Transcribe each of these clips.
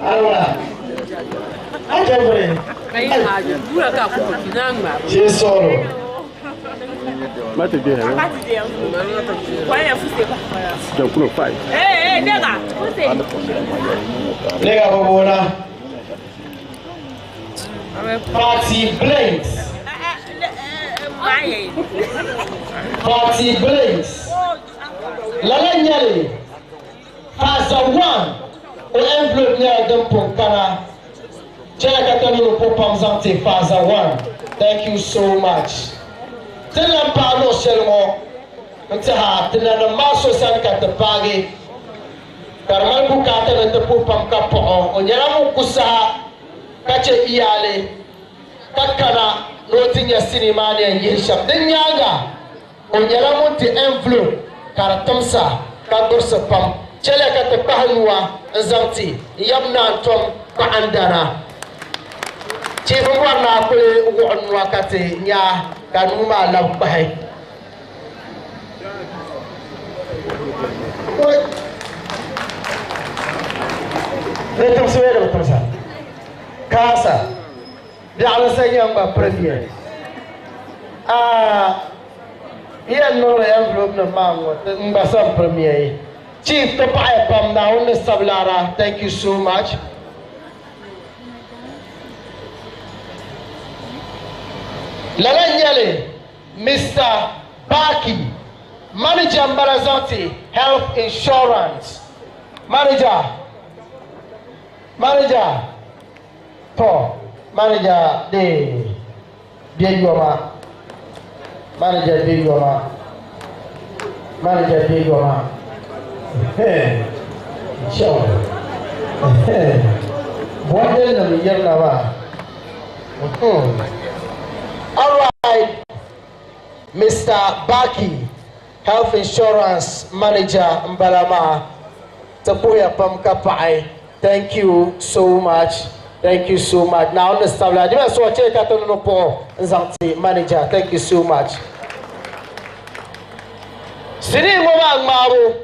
Allah. Aja boleh. J'ai solo. Mati dia. Jam kulo 5. Nega bobola. Party Blinks. Party Blinks. Lala nyale. Has a one. O envelope nyale dem kana. Chela katoni no popam zante Faza 1. Thank you so much. Telam palo selmo. Ntaha tenana maso san katapagi. Karmal bukata na te popam kapo. Onyala mo kusa kache iyale. Kakana notinya sinimani yisham. Denyaga. Onyala mo ti envelope karatamsa kagorsa pam. Chela katapahalwa zanti yabna tom paandana. Chief warna kule ugon wakati nya kanuma lampai. Betul suara betul sah. Kasa. Dia alasan yang premier. Ia nol envelope na mango. Mbasam premier. Chief tepai pam daun sablara. Thank you so much. Lalanyale, Mr. Baki, Manager Mbarazanti, Health Insurance. Manager, Manager de Biegoma, Manager Biegoma, Manager Biegoma. Hey, show. Hey, what is the year now? All right, Mr. Baki, Health Insurance Manager Mbalama, Tapuya Pamkapai. Thank you so much. Thank you so much. Now understand that. You so check out on po Nzanti Manager. Thank you so much. Sini ngoma ngmaru.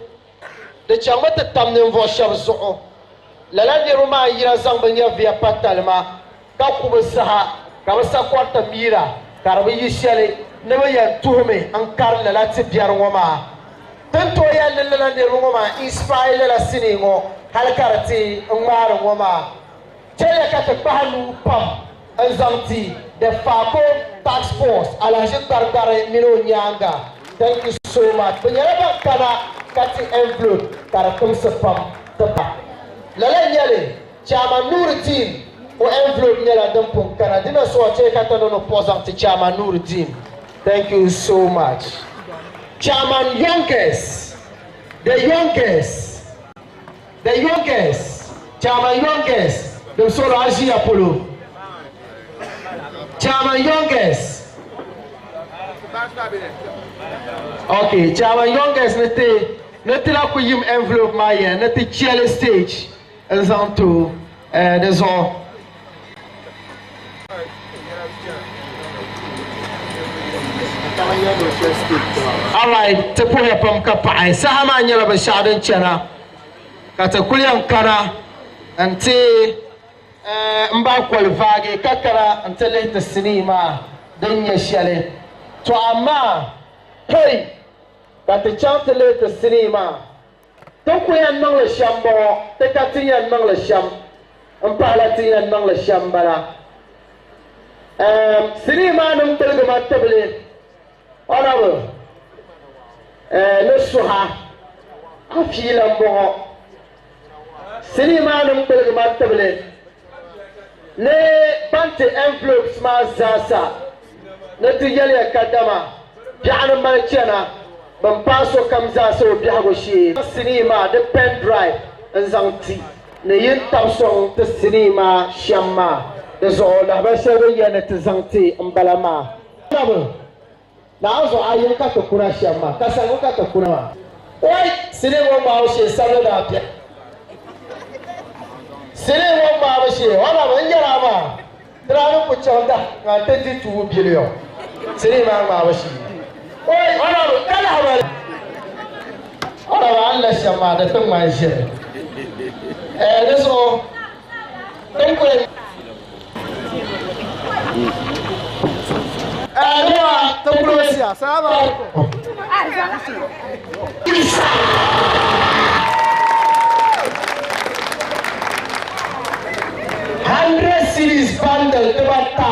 De chamata tamne vo shabzo. Lala di ruma yira zambanya via patalma. Ka kubasaha, ka wasa kwarta mira. Karbi yishale neba ya tuhume ankar lala tibyar ngoma. Tanto ya lala di ngoma inspire la sini ngo halkarati ngmaru ngoma. Chele kata bahalu pam Nzanti the Fako Task Force Alhaji Barbara Mino Nyanga. Thank you so much. Penyeraba kana kati envelope karatum sepam tepat. Lala nyale Chairman Nuruddin o envelope nyala dampung kana dina so che kata no posant Chairman Nuruddin. Thank you so much. Chairman Youngest, the youngest, Chairman Youngest. The solo Asia Apollo. Chairman Youngest. Okay, Chairman Youngest, nete la ku yim envelope ma ye, nete chele stage. Example, there's all. All right, te poya pam kapa. Sahama nyala ba shaden chana. Kata kulian kana ante mba kwalvage kakara antele ta sinima dan ya shale to amma kai ba ta chantele ta sinima to ku yan nan la shambo ta ka tin yan nan la sham an pala tin yan nan la shambara sinima nan telga ma table onawo no suha afila mbo sinima nan telga ma table ne banti envelopes ma zasa ne tu yele kadama bi'an malchana ban paso kam zasa o bi'ago shi sinima de pen drive Nzanti ne yin tamson te sinima shamma de zo la ba shebe yana te Nzanti Mbalama na azo ayin ka to kuna shamma ka san ka to kuna oi sinima ma o shi salo da bia Sini wong ma basi, wala menjara ma. Terlalu kucanda, nganti 2 billion. Sini ma basi. Oi, wala kala hawal. Wala Allah sama datang masjid. Leso Assalamu alaikum. 100 series bundle debata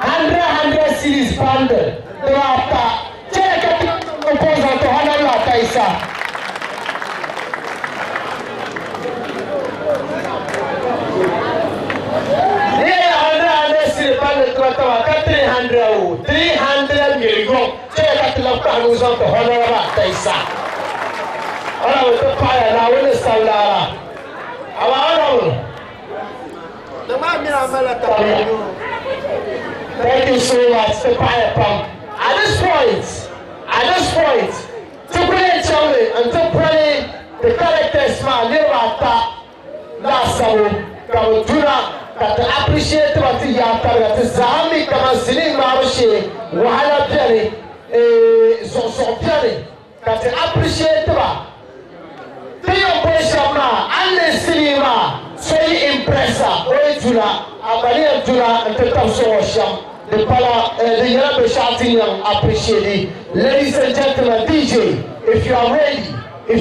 100 series bundle debata cheka opposant to hanala taisa yeah 100 series bundle debata 300 million cheka tilapta hanuzant to hanala taisa ala to paya na wala salara awa thank you so much, the fire pump. At this point, to play Charlie and to play the characters, man, Levata, Lasso, Kautuna, that appreciate what the Yata, that is Zami, Kamasini, Marshe, Wahala Piani, Zoso Piani, that appreciate what. Tio Peshama, Anne Cinema. Soyez impressa, Oetula, Abali Abdullah, and Tetapso the Pala, the Yarabe shouting appreciated. Ladies and gentlemen, DJ, if you are ready, I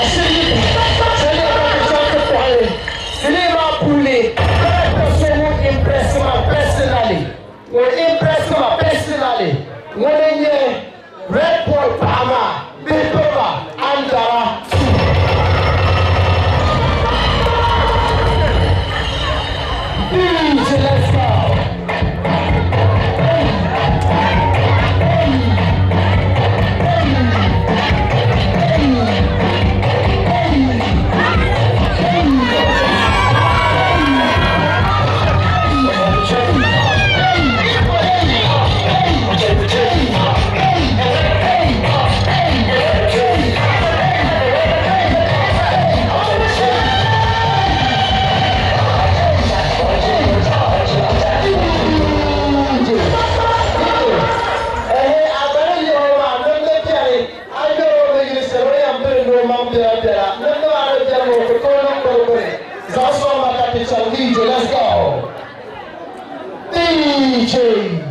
see you. Cinema Puli, impress me personally. When Red Boy Pama, Big Baba, Andara. Let's go. Let's go. DJ.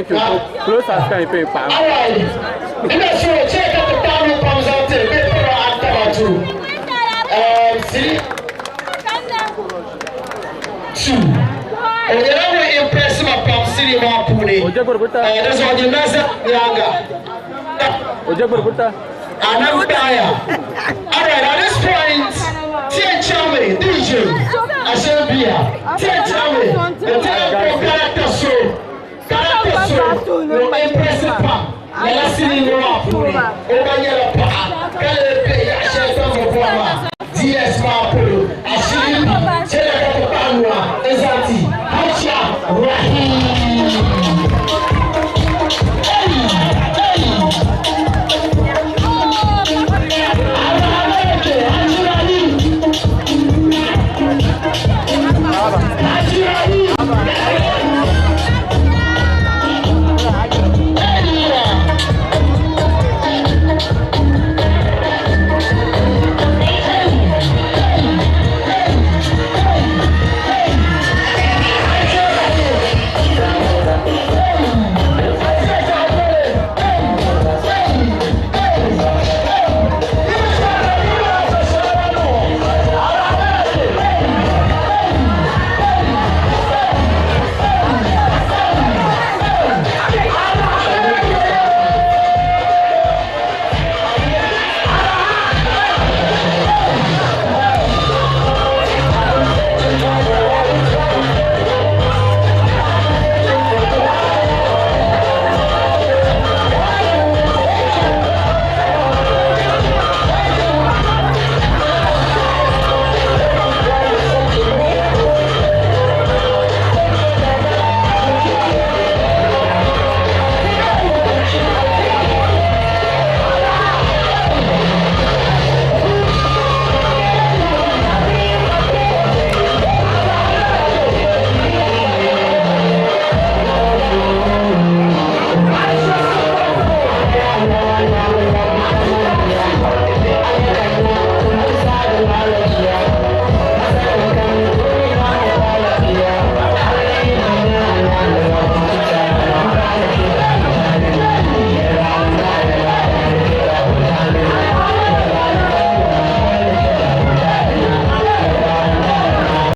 Thank you. Close as can you pay pound. All right. Let's check out the pound who comes out there. See? 2. And you know what impressive about City Mapuni? That's what you know, Yanga. Anambaya. All right, at this point, Tia Chame, DJ, Ashabia, Tia Chame, the character show, no impressive part. Let us see you up. Over here,